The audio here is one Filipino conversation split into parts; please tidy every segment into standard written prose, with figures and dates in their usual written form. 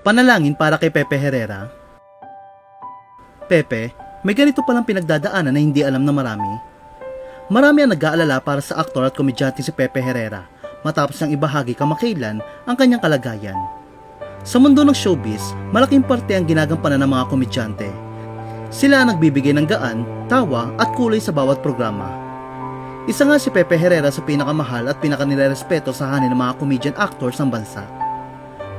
Panalangin para kay Pepe Herrera. Pepe, may ganito palang pinagdadaanan na hindi alam na marami. Marami ang nag-aalala para sa aktor at komedyante si Pepe Herrera matapos niyang ibahagi kamakailan ang kanyang kalagayan. Sa mundo ng showbiz, malaking parte ang ginagampanan ng mga komedyante. Sila ang nagbibigay ng gaan, tawa at kulay sa bawat programa. Isa nga si Pepe Herrera sa pinakamahal at pinakanirerespeto sa hanin ng mga comedian actors ng bansa.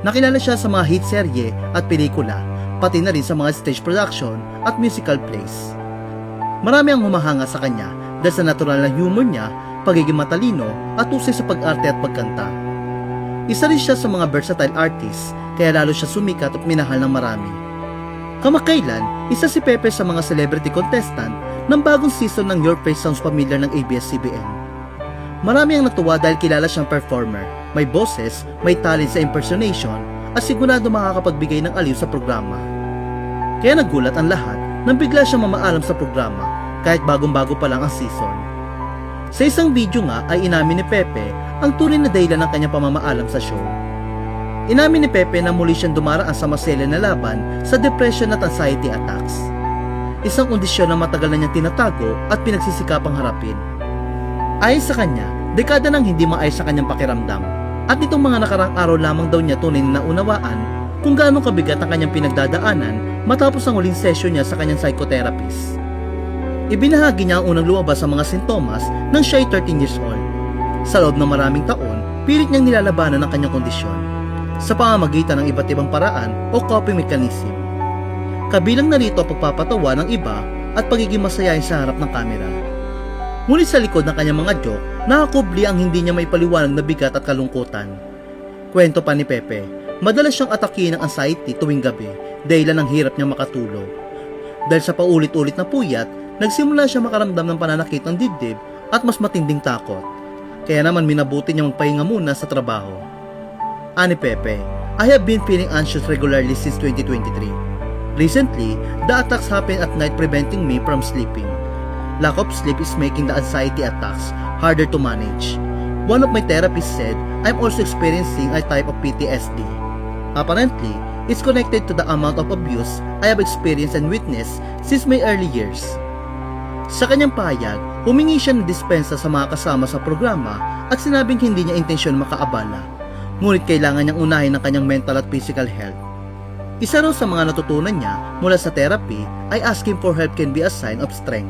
Nakilala siya sa mga hit serye at pelikula, pati na rin sa mga stage production at musical plays. Marami ang humahanga sa kanya dahil sa natural na humor niya, pagiging matalino at usay sa pag-arte at pagkanta. Isa rin siya sa mga versatile artists, kaya lalo siya sumikat at minahal ng marami. Kamakailan, isa si Pepe sa mga celebrity contestant ng bagong season ng Your Face Sounds Familiar ng ABS-CBN. Marami ang natuwa dahil kilala siyang performer, may boses, may talent sa impersonation at sigurado makakapagbigay ng aliw sa programa. Kaya nagulat ang lahat nang bigla siyang mamaalam sa programa kahit bagong-bago pa lang ang season. Sa isang video nga ay inamin ni Pepe ang tunay na dahilan ng kanyang pamamaalam sa show. Inamin ni Pepe na muli siyang dumaraan sa masela na laban sa depression at anxiety attacks. Isang kondisyon na matagal na niyang tinatago at pinagsisikapang harapin. Ayon sa kanya, dekada nang hindi maayos sa kanyang pakiramdam. At nitong mga nakarang araw lamang daw niya tunay na naunawaan kung gaano kabigat ang kanyang pinagdadaanan matapos ang huling session niya sa kanyang psychotherapist. Ibinahagi niya ang unang lumabas sa mga sintomas nang siya ay 13 years old. Sa loob ng maraming taon, pilit niyang nilalabanan ang kanyang kondisyon sa pamamagitan ng iba't ibang paraan o coping mechanism. Kabilang na rito ang pagpapatawa ng iba at pagiging masayahin sa harap ng kamera. Ngunit sa likod ng kanyang mga joke, nakakubli ang hindi niya maipaliwanag na bigat at kalungkutan. Kwento pa ni Pepe, madalas siyang atakihin ng anxiety tuwing gabi dahilan ng hirap niya makatulog. Dahil sa paulit-ulit na puyat, nagsimula siya makaramdam ng pananakit ng dibdib at mas matinding takot. Kaya naman minabuti niya magpahinga muna sa trabaho. Ani Pepe, I have been feeling anxious regularly since 2023. Recently, the attacks happen at night preventing me from sleeping. Lack of sleep is making the anxiety attacks harder to manage. One of my therapists said I'm also experiencing a type of PTSD. Apparently, it's connected to the amount of abuse I have experienced and witnessed since my early years. Sa kanyang pahayag, humingi siya ng dispensa sa mga kasama sa programa at sinabing hindi niya intensyon makaabala. Ngunit kailangan niyang unahin ang kanyang mental at physical health. Isa raw sa mga natutunan niya mula sa therapy ay asking for help can be a sign of strength.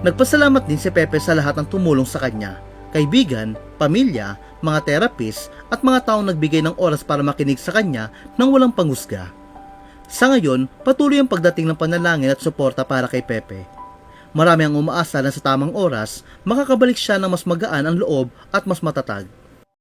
Nagpasalamat din si Pepe sa lahat ng tumulong sa kanya, kaibigan, pamilya, mga therapist at mga taong nagbigay ng oras para makinig sa kanya nang walang panghusga. Sa ngayon, patuloy ang pagdating ng panalangin at suporta para kay Pepe. Marami ang umaasa na sa tamang oras, makakabalik siya ng mas magaan ang loob at mas matatag.